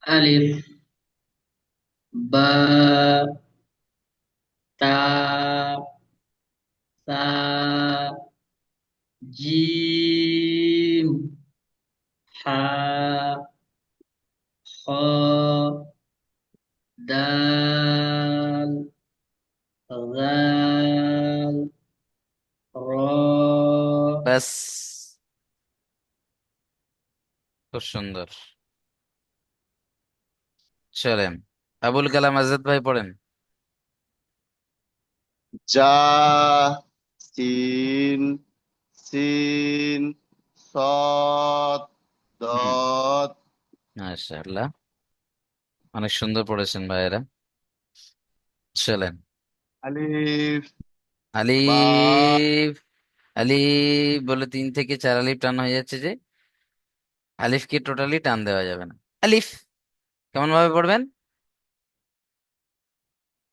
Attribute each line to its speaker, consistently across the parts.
Speaker 1: ألف باء تاء ثاء جيم حاء خاء دال ذال را।
Speaker 2: ব্যাস, খুব সুন্দর। চলেন, আবুল কালাম আজাদ ভাই পড়েন।
Speaker 3: জা, সিন, সিন, সদ,
Speaker 2: হুম,
Speaker 3: দদ।
Speaker 2: মাশাআল্লাহ, অনেক সুন্দর পড়েছেন ভাইয়েরা। চলেন,
Speaker 3: আলিফ, বা,
Speaker 2: আলিফ। আলিফ বলে 3 থেকে 4 আলিফ টান হয়ে যাচ্ছে যে, আলিফকে টোটালি টান দেওয়া যাবে না। আলিফ কেমন ভাবে পড়বেন?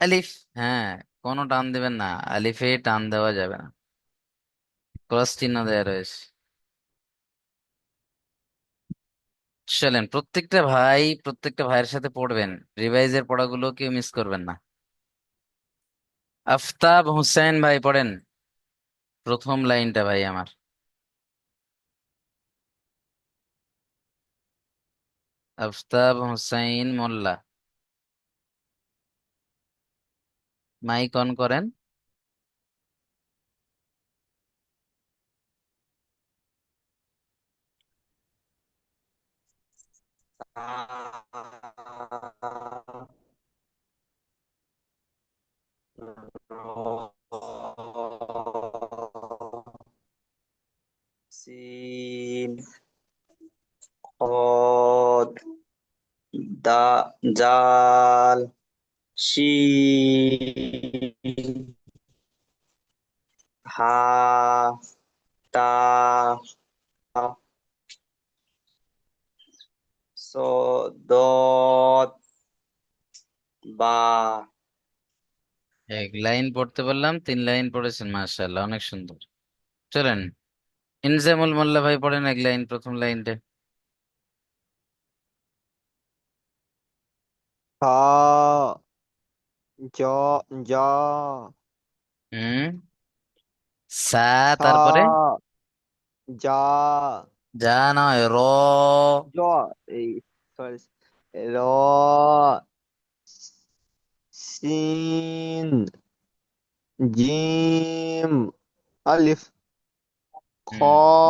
Speaker 2: আলিফ, হ্যাঁ, কোনো টান দেবেন না, আলিফে টান দেওয়া যাবে না, ক্রস চিহ্ন দেওয়া রয়েছে। চলেন, প্রত্যেকটা ভাইয়ের সাথে পড়বেন, রিভাইজের পড়াগুলো কেউ মিস করবেন না। আফতাব হোসেন ভাই পড়েন প্রথম লাইনটা ভাই আমার। আফতাব হোসাইন মোল্লা, মাইক অন করেন।
Speaker 4: সিন, কদ, দা, জাল, শিন, হা, তা, দত, বা।
Speaker 2: এক লাইন পড়তে বললাম, 3 লাইন পড়েছেন, মাশাআল্লাহ, অনেক সুন্দর। চলেন, ইনজামুল মোল্লা ভাই পড়েন এক লাইন, প্রথম লাইনটা।
Speaker 5: হ, জ, জ,
Speaker 2: হুম, সা,
Speaker 5: ছ,
Speaker 2: তারপরে
Speaker 5: জা,
Speaker 2: যা নয়, র।
Speaker 5: জ, এই সরি, র, সিন, জিম, আলিফ, খ।
Speaker 2: হুম,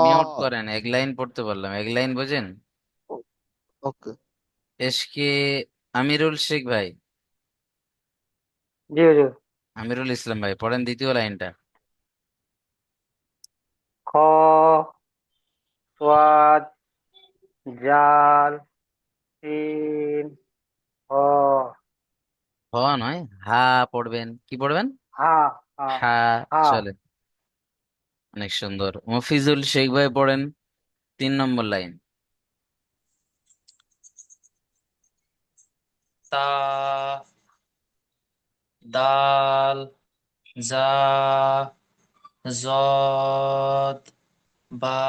Speaker 2: মিউট করেন, এক লাইন পড়তে বললাম, এক লাইন বোঝেন।
Speaker 5: ওকে।
Speaker 2: এসকে আমিরুল শেখ ভাই,
Speaker 4: জি জি।
Speaker 2: আমিরুল ইসলাম ভাই পড়েন দ্বিতীয় লাইনটা।
Speaker 4: খ, সোয়াদ, জাল, সিন, হ,
Speaker 2: হ নয়, হা পড়বেন, কি পড়বেন?
Speaker 4: হা, হা,
Speaker 2: হা।
Speaker 4: হা,
Speaker 2: চলে, অনেক সুন্দর। মফিজুল শেখ ভাই পড়েন 3 নম্বর লাইন।
Speaker 1: তা দাল জা জদ বা।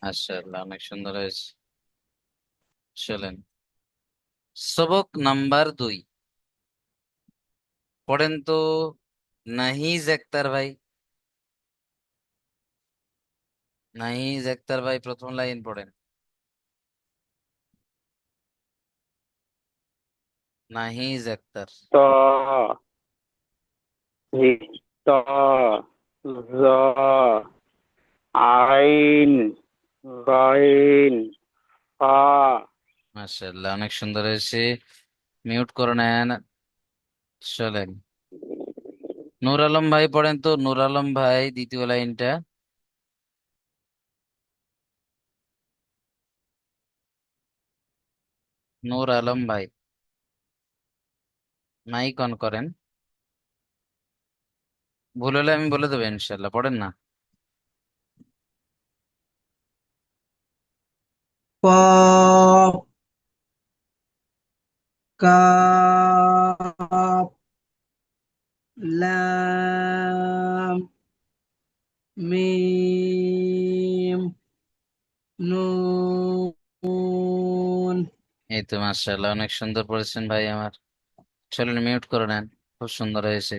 Speaker 2: মাশাআল্লাহ, অনেক সুন্দর হয়েছে। চলেন, সবক নাম্বার 2 পড়েন তো, নাহিজ আক্তার ভাই। নাহিজ আক্তার ভাই প্রথম লাইন পড়েন। নাহিজ আক্তার।
Speaker 4: ত, জি, ত, জ, আইন, গাইন, ফা।
Speaker 2: মাশাআল্লাহ, অনেক সুন্দর হয়েছে, মিউট করে নেন। চলেন, নূর আলম ভাই পড়েন তো, নূর আলম ভাই দ্বিতীয় লাইনটা। নূর আলম ভাই, মাইক অন করেন, ভুল হলে আমি বলে দেবো ইনশাল্লাহ, পড়েন না।
Speaker 1: কফ কাফ লাম মিম নুন।
Speaker 2: এই তো মাশাআল্লাহ, অনেক সুন্দর পড়েছেন ভাই আমার। চলেন মিউট করে নেন, খুব সুন্দর হয়েছে।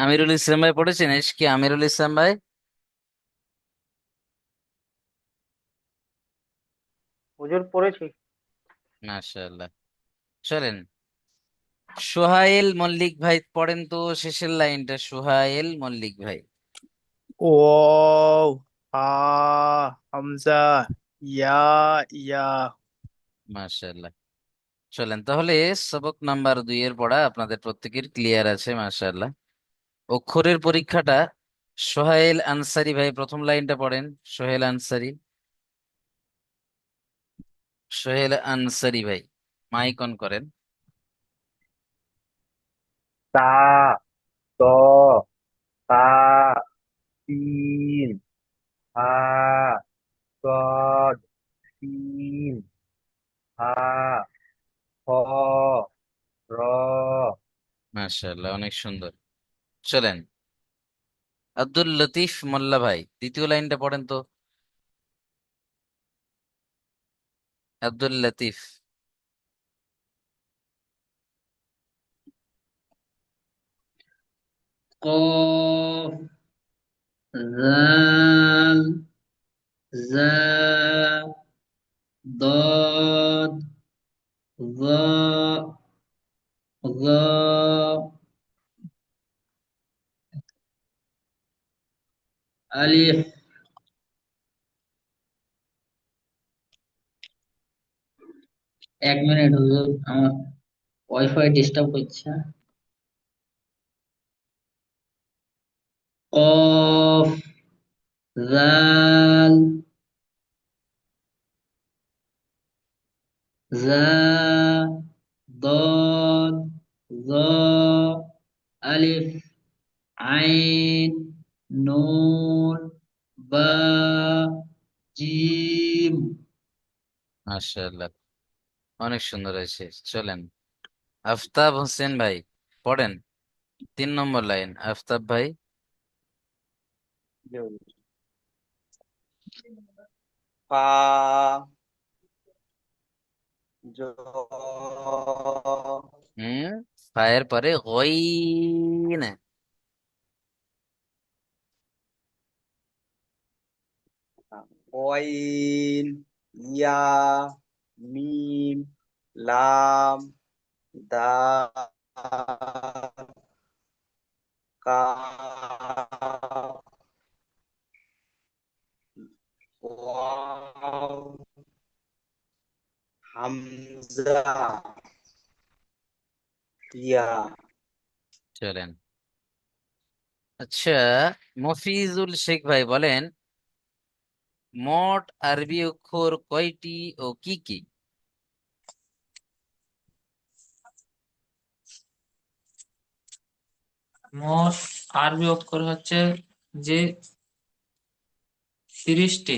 Speaker 2: আমিরুল ইসলাম ভাই পড়েছেন? এস কি আমিরুল ইসলাম ভাই?
Speaker 4: হুজুর পড়েছি।
Speaker 2: মাশাআল্লাহ। চলেন, সোহাইল মল্লিক ভাই পড়েন তো শেষের লাইনটা, সোহাইল মল্লিক ভাই।
Speaker 6: ওয়াও, হা, হামজা, ইয়া, ইয়া।
Speaker 2: মাশাআল্লাহ। চলেন তাহলে, সবক নাম্বার 2 এর পড়া আপনাদের প্রত্যেকের ক্লিয়ার আছে মাশাআল্লাহ। অক্ষরের পরীক্ষাটা সোহাইল আনসারি ভাই, প্রথম লাইনটা পড়েন। সোহেল আনসারি, সোহেল আনসারি ভাই মাইক অন করেন।
Speaker 4: তা, ত, তা, তিন, হা, গড, তিন, হা, খ, র।
Speaker 2: মাশাআল্লাহ, অনেক সুন্দর। চলেন, আব্দুল লতিফ মোল্লা ভাই দ্বিতীয় লাইনটা পড়েন তো। আব্দুল লতিফ।
Speaker 1: কফ জাল জা দদ য য আলিফ। 1 মিনিট হুজুর, আমার ওয়াইফাই ডিস্টার্ব করছে। কফ জাল জা দদ য আলিফ আইন নুন বা জিম।
Speaker 2: মাশাআল্লাহ, অনেক সুন্দর হয়েছে। চলেন, আফতাব হোসেন ভাই পড়েন 3 নম্বর লাইন। আফতাব ভাই।
Speaker 5: ফা, জ,
Speaker 2: হুম, ফায়ের পরে গইন।
Speaker 5: ওয়াইন, ইয়া, মিম, লাম, দাল, কাফ, ওয়াও, হামজা, ইয়া।
Speaker 2: চলেন, আচ্ছা, মফিজুল শেখ ভাই বলেন, মোট আরবি অক্ষর কয়টি ও কি কি?
Speaker 1: মোট আরবি অক্ষর হচ্ছে যে 30টি,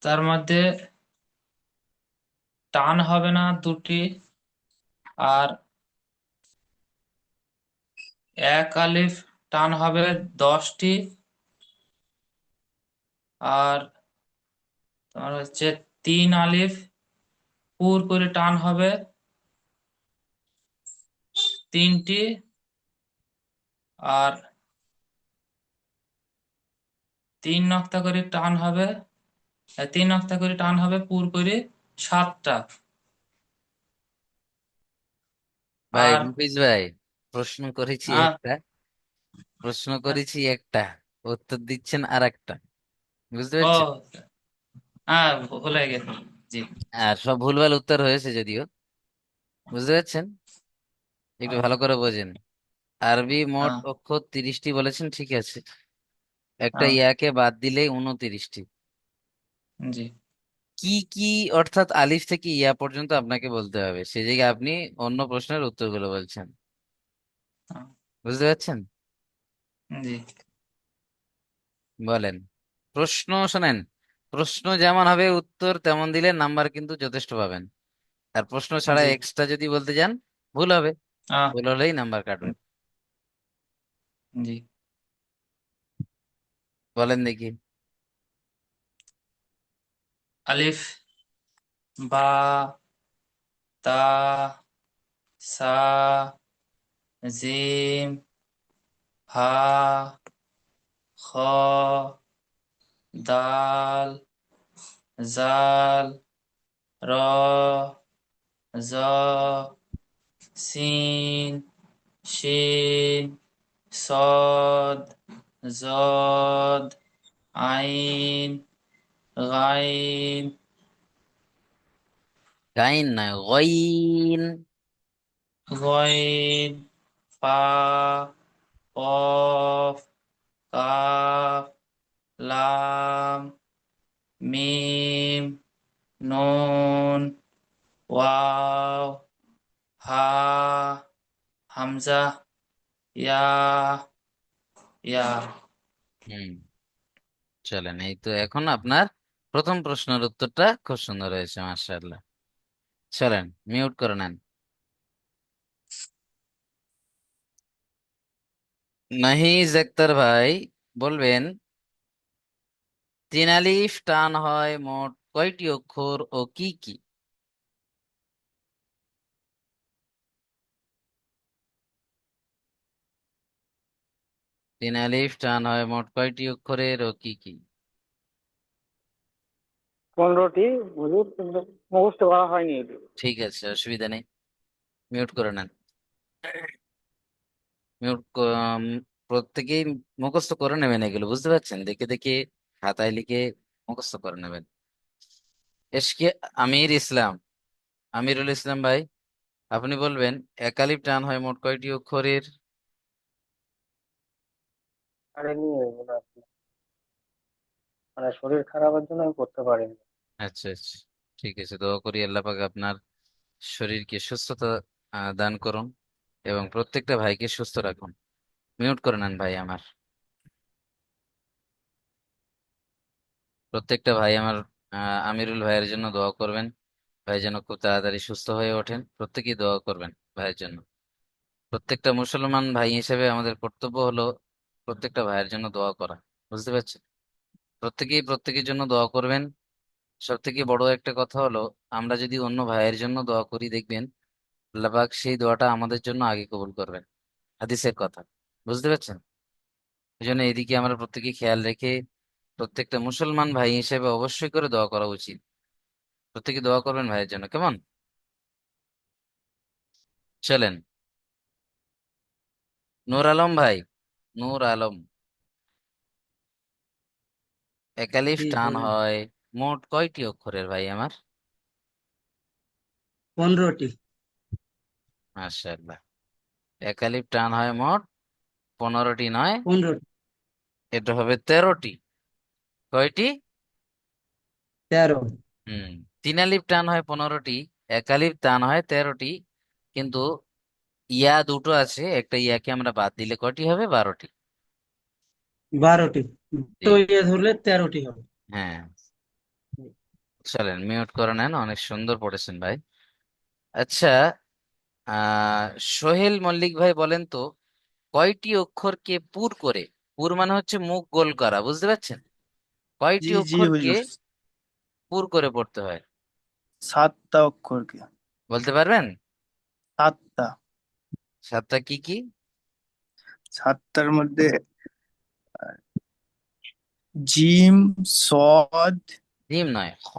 Speaker 1: তার মধ্যে টান হবে না 2টি, আর এক আলিফ টান হবে 10টি, আর তোমার হচ্ছে 3 আলিফ পুর করে টান হবে 3টি, আর 3 নক্তা করে টান হবে, 3 নক্তা করে টান হবে পুর করে 7টা।
Speaker 2: ভাই
Speaker 1: আর
Speaker 2: মফিজ ভাই, প্রশ্ন করেছি
Speaker 1: আ-
Speaker 2: একটা, প্রশ্ন করেছি একটা, উত্তর দিচ্ছেন আর একটা, বুঝতে পারছেন?
Speaker 1: ও হ্যাঁ, ভুলে গেছি। জি।
Speaker 2: আর সব ভুলভাল উত্তর হয়েছে যদিও, বুঝতে পারছেন? একটু ভালো করে বোঝেন। আরবি মোট
Speaker 1: হ্যাঁ,
Speaker 2: অক্ষর 30টি বলেছেন, ঠিক আছে, একটা
Speaker 1: হ্যাঁ,
Speaker 2: ইয়াকে বাদ দিলেই 29টি।
Speaker 1: জি,
Speaker 2: কি কি, অর্থাৎ আলিফ থেকে ইয়া পর্যন্ত আপনাকে বলতে হবে, সেই জায়গায় আপনি অন্য প্রশ্নের উত্তরগুলো বলছেন,
Speaker 1: হ্যাঁ,
Speaker 2: বুঝতে পারছেন?
Speaker 1: জি,
Speaker 2: বলেন, প্রশ্ন শোনেন, প্রশ্ন যেমন হবে উত্তর তেমন দিলে নাম্বার কিন্তু যথেষ্ট পাবেন। আর প্রশ্ন ছাড়া
Speaker 1: জি,
Speaker 2: এক্সট্রা যদি বলতে যান, ভুল হবে,
Speaker 1: আহ,
Speaker 2: ভুল হলেই নাম্বার কাটবেন।
Speaker 1: জি।
Speaker 2: বলেন দেখি।
Speaker 1: আলিফ, বা, তা, সা, জিম, হা, খ, দাল, জাল, র, জ, সিন, শিন, صاد زاد عين غين
Speaker 2: গাইন নয়, গইন।
Speaker 1: غين فا قاف কাফ লাম মিম নুন ওয়াও হা হামজা ইয়া ইয়া।
Speaker 2: হুম, চলেন, এই তো এখন আপনার প্রথম প্রশ্নের উত্তরটা খুব সুন্দর হয়েছে, মাশাআল্লাহ। চলেন, মিউট করে নেন। নাহিজ আক্তার ভাই বলবেন, তিন আলিফ টান হয় মোট কয়টি অক্ষর ও কি কি? তিন আলিফ টান হয় মোট কয়টি অক্ষরের ও কি কি?
Speaker 5: 15টি। হুজুর কিন্তু মুখস্থ করা হয়নি এটি।
Speaker 2: ঠিক আছে, অসুবিধা নেই, মিউট করে নেন। মিউট প্রত্যেকেই মুখস্থ করে নেবেন, এগুলো বুঝতে পারছেন, দেখে দেখে খাতায় লিখে মুখস্থ করে নেবেন। এশকে আমির ইসলাম, আমিরুল ইসলাম ভাই, আপনি বলবেন এক আলিফ টান হয় মোট কয়টি অক্ষরের?
Speaker 5: আরে নিয়ে এগুলো আসলে মানে শরীর খারাপের জন্য আমি করতে পারিনি।
Speaker 2: আচ্ছা আচ্ছা, ঠিক আছে, দোয়া করি আল্লাহ পাক আপনার শরীরকে সুস্থতা দান করুন এবং প্রত্যেকটা ভাইকে সুস্থ রাখুন। মিউট করে নেন ভাই আমার। প্রত্যেকটা ভাই আমার আমিরুল ভাইয়ের জন্য দোয়া করবেন। ভাই যেন খুব তাড়াতাড়ি সুস্থ হয়ে ওঠেন, প্রত্যেকেই দোয়া করবেন ভাইয়ের জন্য। প্রত্যেকটা মুসলমান ভাই হিসেবে আমাদের কর্তব্য হলো প্রত্যেকটা ভাইয়ের জন্য দোয়া করা, বুঝতে পারছেন? প্রত্যেকেই প্রত্যেকের জন্য দোয়া করবেন। সব থেকে বড় একটা কথা হলো, আমরা যদি অন্য ভাইয়ের জন্য দোয়া করি, দেখবেন আল্লাহ পাক সেই দোয়াটা আমাদের জন্য আগে কবুল করবেন, হাদিসের কথা, বুঝতে পারছেন? এই জন্য এদিকে আমরা প্রত্যেকে খেয়াল রেখে প্রত্যেকটা মুসলমান ভাই হিসেবে অবশ্যই করে দোয়া করা উচিত। প্রত্যেকে দোয়া করবেন ভাইয়ের জন্য, কেমন? চলেন, নূর আলম ভাই, নূর আলম, একালিফ
Speaker 7: জি
Speaker 2: টান
Speaker 7: বলেন।
Speaker 2: হয় মোট কয়টি অক্ষরের ভাই আমার?
Speaker 7: 15টি।
Speaker 2: মাশাআল্লাহ, একালিফ টান হয় মোট 15টি নয়,
Speaker 7: 15টি।
Speaker 2: এটা হবে 13টি। কয়টি?
Speaker 7: 13।
Speaker 2: হুম, তিন আলিফ টান হয় 15টি, একালিফ টান হয় 13টি, কিন্তু ইয়া দুটো আছে, একটা ইয়াকে আমরা বাদ দিলে কয়টি হবে? 12টি।
Speaker 7: 12টি।
Speaker 2: জি,
Speaker 7: দুটো ইয়ে ধরলে 13টি হবে।
Speaker 2: হ্যাঁ। চলেন, মিউট করে নেন, অনেক সুন্দর পড়েছেন ভাই। আচ্ছা, আহ সোহেল মল্লিক ভাই বলেন তো, কয়টি অক্ষরকে পুর করে, পুর মানে হচ্ছে মুখ গোল করা, বুঝতে পারছেন? কয়টি
Speaker 6: জি জি
Speaker 2: অক্ষরকে
Speaker 6: হুজুর।
Speaker 2: পুর করে পড়তে হয়?
Speaker 6: 7টা অক্ষরকে।
Speaker 2: বলতে পারবেন?
Speaker 6: 7টা।
Speaker 2: 7টা কি কি?
Speaker 6: 7টার মধ্যে জিম, সদ,
Speaker 2: জিম নয়, খ,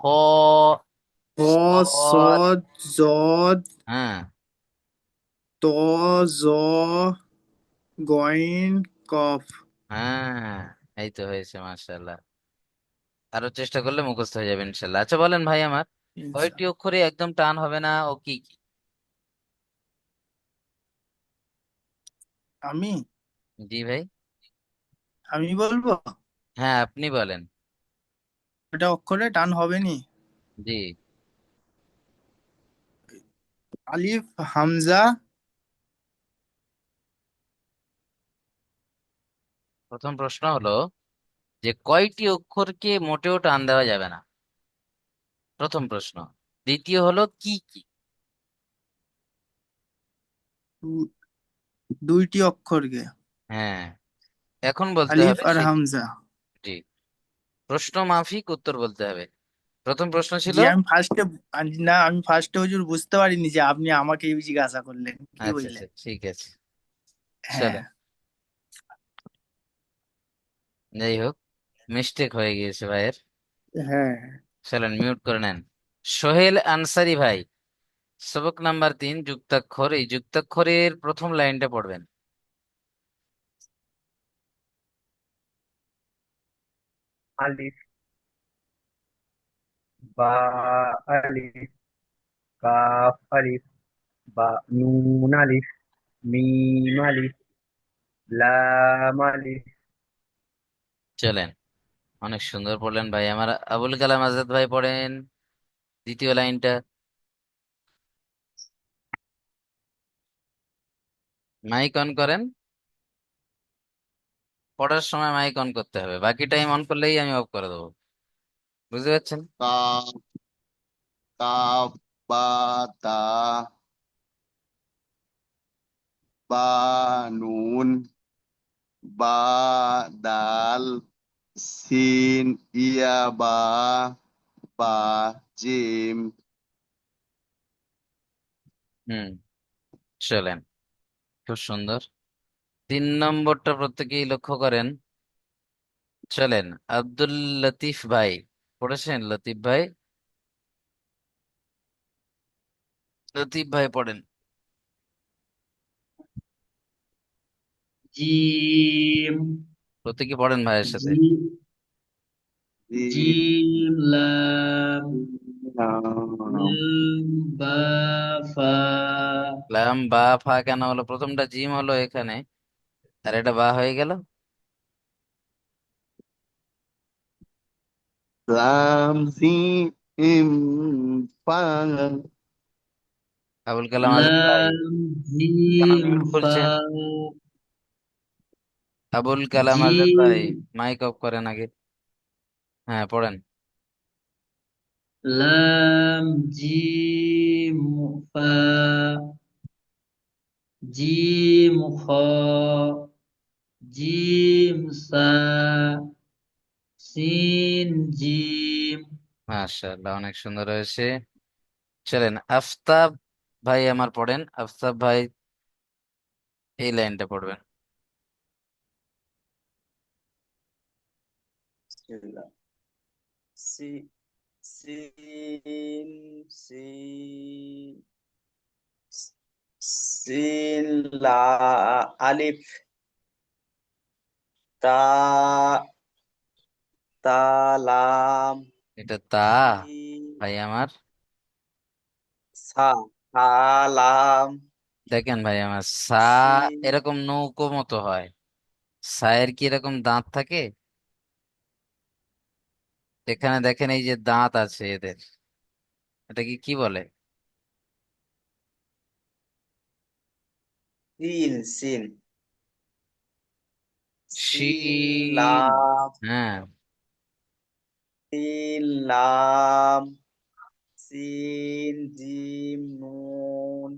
Speaker 6: হ,
Speaker 2: সদ,
Speaker 6: সদ, জদ,
Speaker 2: হ্যাঁ
Speaker 6: ত, জ, গইন, কফ।
Speaker 2: হ্যাঁ, এই তো হয়েছে, মাশাআল্লাহ। আরো চেষ্টা করলে মুখস্থ হয়ে যাবে ইনশাল্লাহ। আচ্ছা বলেন ভাই আমার, কয়টি
Speaker 6: ইনশাআল্লাহ।
Speaker 2: অক্ষরে একদম টান হবে না ও কি কি?
Speaker 6: আমি
Speaker 2: জি ভাই,
Speaker 6: আমি বলবো।
Speaker 2: হ্যাঁ আপনি বলেন।
Speaker 6: ওটা অক্ষরে টান হবে নি।
Speaker 2: জি,
Speaker 6: আলিফ, হামজা।
Speaker 2: প্রথম প্রশ্ন হলো যে কয়টি অক্ষরকে মোটেও টান দেওয়া যাবে না, প্রথম প্রশ্ন। দ্বিতীয় হলো কি কি?
Speaker 6: 2টি অক্ষরকে।
Speaker 2: হ্যাঁ, এখন বলতে
Speaker 6: আলিফ
Speaker 2: হবে
Speaker 6: আর
Speaker 2: সে।
Speaker 6: হামজা।
Speaker 2: জি, প্রশ্ন মাফিক উত্তর বলতে হবে। প্রথম প্রশ্ন ছিল,
Speaker 6: জি আমি ফার্স্টে, না আমি ফার্স্টে হুজুর বুঝতে পারিনি যে আপনি আমাকে জিজ্ঞাসা করলেন, কি
Speaker 2: আচ্ছা আচ্ছা
Speaker 6: বুঝলেন?
Speaker 2: ঠিক আছে,
Speaker 6: হ্যাঁ।
Speaker 2: চলো যাই হোক, মিস্টেক হয়ে গিয়েছে ভাইয়ের।
Speaker 6: হ্যাঁ।
Speaker 2: চলেন মিউট করে নেন। সোহেল আনসারি ভাই, সবক নাম্বার 3, যুক্তাক্ষর। এই যুক্তাক্ষরের প্রথম লাইনটা পড়বেন।
Speaker 4: আলিফ, বা আলিফ, কাফ আলিফ, বা নুন আলিফ, মিম আলিফ, লাম আলিফ।
Speaker 2: চলেন, অনেক সুন্দর পড়লেন ভাই আমার। আবুল কালাম আজাদ ভাই পড়েন দ্বিতীয় লাইনটা। মাইক অন করেন, পড়ার সময় মাইক অন করতে হবে, বাকি টাইম অন করলেই আমি অফ করে দেবো, বুঝতে পারছেন?
Speaker 3: কাফ, কাফ, বা, তা, বা, নুন, বা, দাল, সিন, ইয়া, বা, জিম।
Speaker 2: হুম, চলেন, খুব সুন্দর। 3 নম্বরটা প্রত্যেকেই লক্ষ্য করেন। চলেন, আব্দুল লতিফ ভাই পড়েছেন? লতিফ ভাই, লতিফ ভাই পড়েন।
Speaker 7: জিম,
Speaker 2: প্রত্যেকে পড়েন ভাইয়ের সাথে।
Speaker 7: জিম,
Speaker 3: জিম,
Speaker 7: জিম লাম,
Speaker 3: লাম,
Speaker 7: মিম বা ফা,
Speaker 2: লাম বা ফা কেন হলো? প্রথমটা জিম হলো এখানে, আর এটা বা হয়ে গেল।
Speaker 3: লাম, জিম, ফা।
Speaker 2: আবুল কালাম আজাদ ভাই,
Speaker 7: লাম
Speaker 2: কেন
Speaker 7: জিম
Speaker 2: মিউট
Speaker 7: ফা,
Speaker 2: করছেন? আবুল কালাম আজাদ
Speaker 7: জিম,
Speaker 2: ভাই, মাইক অফ করেন আগে। হ্যাঁ পড়েন।
Speaker 7: লাম জিম ফা, জিম খ, জিম সা, সিন জিম।
Speaker 2: মাশাআল্লাহ, অনেক সুন্দর হয়েছে। চলেন, আফতাব ভাই আমার পড়েন। আফতাব ভাই এই লাইনটা পড়বেন।
Speaker 8: বিসমিল্লাহ। সি সিন সিন সিন লা আলিফ, তা তা লাম,
Speaker 2: এটা তা
Speaker 8: জিম,
Speaker 2: ভাই আমার,
Speaker 8: সা সা লাম,
Speaker 2: দেখেন ভাই আমার, সা
Speaker 8: সিন।
Speaker 2: এরকম নৌকো মতো হয়। সায়ের কি এরকম দাঁত থাকে? এখানে দেখেন এই যে দাঁত আছে এদের, এটা কি কি বলে?
Speaker 8: সিন সিন সিন
Speaker 2: শিন।
Speaker 8: লাম,
Speaker 2: হ্যাঁ,
Speaker 8: সিন লাম, সিন জিম নুন,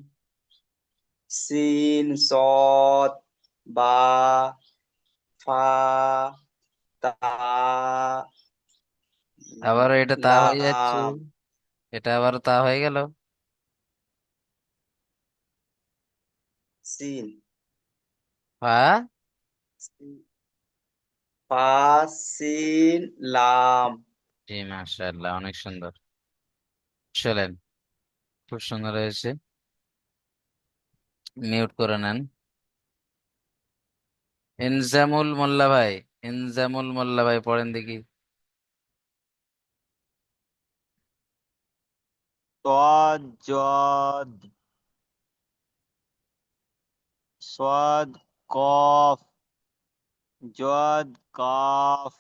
Speaker 8: সিন সদ বা ফা তা
Speaker 2: আবারও এটা তা হয়ে যাচ্ছে,
Speaker 8: লাম।
Speaker 2: এটা আবারও তা হয়ে গেল।
Speaker 8: সিন
Speaker 2: ফা,
Speaker 8: ফা সিন লাম।
Speaker 2: জি মাশাআল্লাহ, অনেক সুন্দর। চলেন, খুব সুন্দর হয়েছে। মিউট করে নেন। ইনজামুল মোল্লা ভাই, ইনজামুল মোল্লা ভাই পড়েন দেখি।
Speaker 9: صاد جاد صاد قاف جاد قاف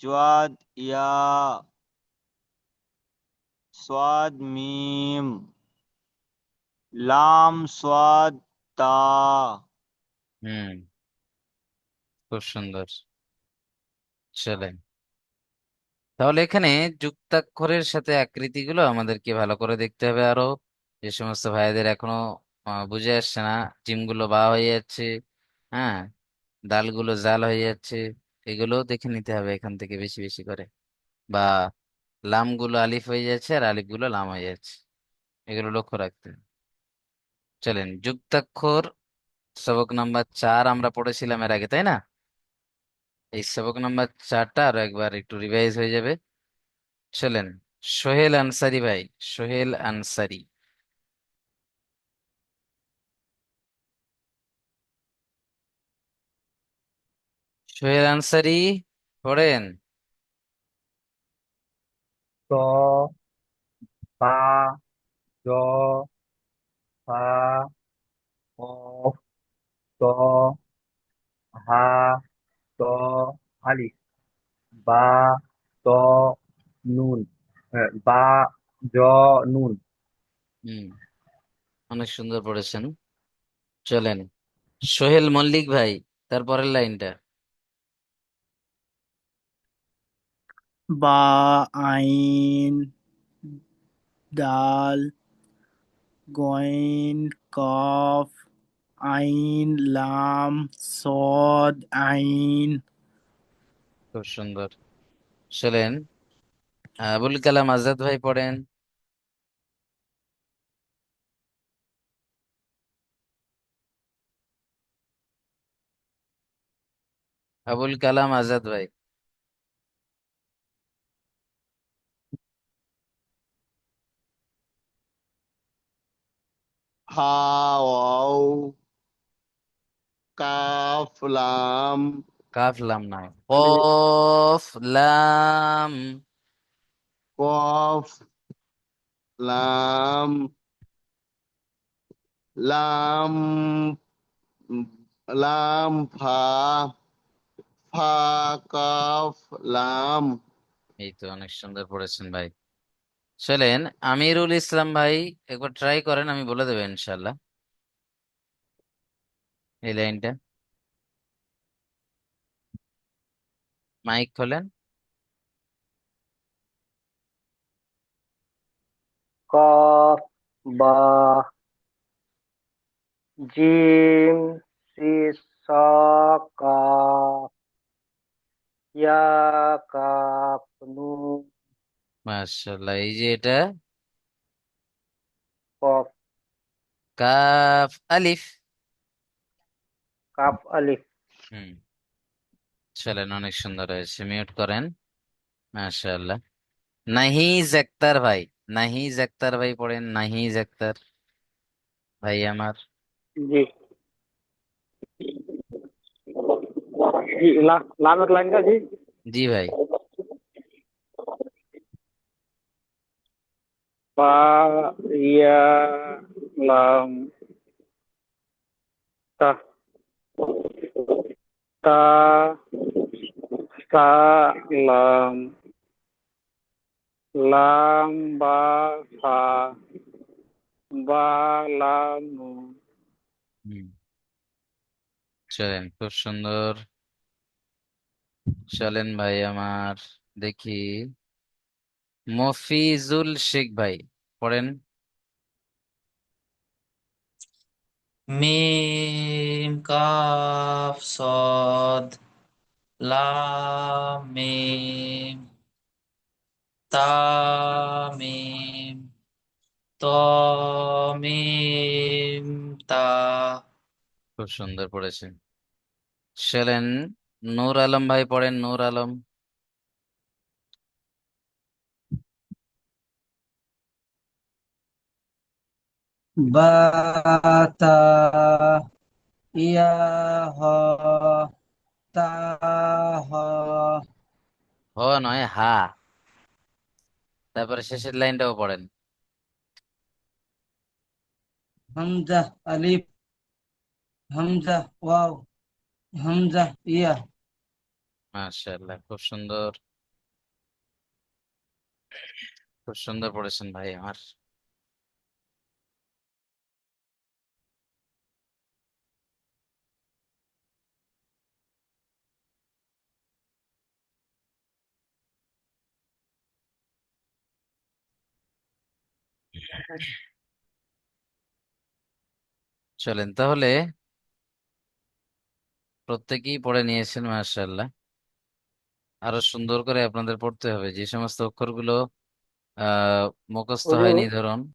Speaker 9: جاد يا صاد ميم لام صاد تا।
Speaker 2: হুম, খুব সুন্দর। চলেন, তাহলে এখানে যুক্তাক্ষরের সাথে আকৃতিগুলো আমাদেরকে ভালো করে দেখতে হবে আরো। যে সমস্ত ভাইদের এখনো বুঝে আসছে না, জিমগুলো বা হয়ে যাচ্ছে, হ্যাঁ, দালগুলো জাল হয়ে যাচ্ছে, এগুলো দেখে নিতে হবে এখান থেকে বেশি বেশি করে, বা লাম গুলো আলিফ হয়ে যাচ্ছে আর আলিফ গুলো লাম হয়ে যাচ্ছে, এগুলো লক্ষ্য রাখতে হবে। চলেন, যুক্তাক্ষর সবক নাম্বার 4 আমরা পড়েছিলাম এর আগে, তাই না? এই সবক নাম্বার 4টা আরো একবার একটু রিভাইজ হয়ে যাবে। চলেন, সোহেল আনসারি ভাই, সোহেল আনসারি। সোহেল আনসারি পড়েন।
Speaker 4: ত, পা, জ, ফা, কফ, ত, হা, ত, আলিফ, বা, ত, নুন, বা, জ, নুন।
Speaker 2: হুম, অনেক সুন্দর পড়েছেন। চলেন, সোহেল মল্লিক ভাই, তারপরের লাইনটা।
Speaker 6: বা, আইন, দাল, গয়েন, কফ, আইন, লাম, সদ, আইন।
Speaker 2: খুব সুন্দর। চলেন, আবুল কালাম আজাদ ভাই পড়েন। আবুল কালাম আজাদ ভাই।
Speaker 3: হা ওয়াও কাফ লাম
Speaker 2: কাফ লাম নয়,
Speaker 3: আলিফ
Speaker 2: কফ লাম।
Speaker 3: কফ লাম লাম লাম ফা ফা কাফ লাম।
Speaker 2: এই তো অনেক সুন্দর পড়েছেন ভাই। চলেন, আমিরুল ইসলাম ভাই, একবার ট্রাই করেন, আমি বলে দেবো ইনশাল্লাহ এই লাইনটা। মাইক খোলেন।
Speaker 5: কফ, বা, জিম, সিস, সা, কাফ, ইয়া, কাফ, নুন,
Speaker 2: মাশাআল্লাহ, এই যে এটা
Speaker 5: কফ,
Speaker 2: কাফ আলিফ।
Speaker 5: কাফ, আলিফ।
Speaker 2: হুম, চলেন, অনেক সুন্দর হয়েছে, মিউট করেন। মাশাআল্লাহ। নাহিজ আক্তার ভাই, নাহিজ আক্তার ভাই পড়েন, নাহিজ আক্তার ভাই আমার।
Speaker 5: জি, জি, লামের লাইনটা জি।
Speaker 2: জি ভাই।
Speaker 5: পা, ইয়া, লাম, তা, তা, সা, লাম, লাম, বা, সা, বা, লাম, নুন।
Speaker 2: হুম, চলেন, খুব সুন্দর। চলেন ভাই আমার, দেখি মফিজুল শেখ ভাই পড়েন।
Speaker 1: মিম কাফ সদ লাম মিম তা মিম ত মিম তা।
Speaker 2: খুব সুন্দর পড়েছেন। চলেন, নূর আলম ভাই পড়েন, নূর আলম।
Speaker 7: বাতা, ইয়া, হ, তা, হ,
Speaker 2: হ নয়, হা। তারপরে শেষের লাইনটাও পড়েন।
Speaker 7: হামজা, আলিফ, হামজা, ওয়াও, হামজা, ইয়া।
Speaker 2: মাশাআল্লাহ, খুব সুন্দর, খুব সুন্দর পড়েছেন ভাই আমার। চলেন তাহলে, প্রত্যেকেই পড়ে নিয়েছেন মাশাআল্লাহ। আরো সুন্দর করে আপনাদের পড়তে হবে, যে সমস্ত অক্ষরগুলো আহ মুখস্থ
Speaker 5: হুজুর
Speaker 2: হয়নি ধরুন।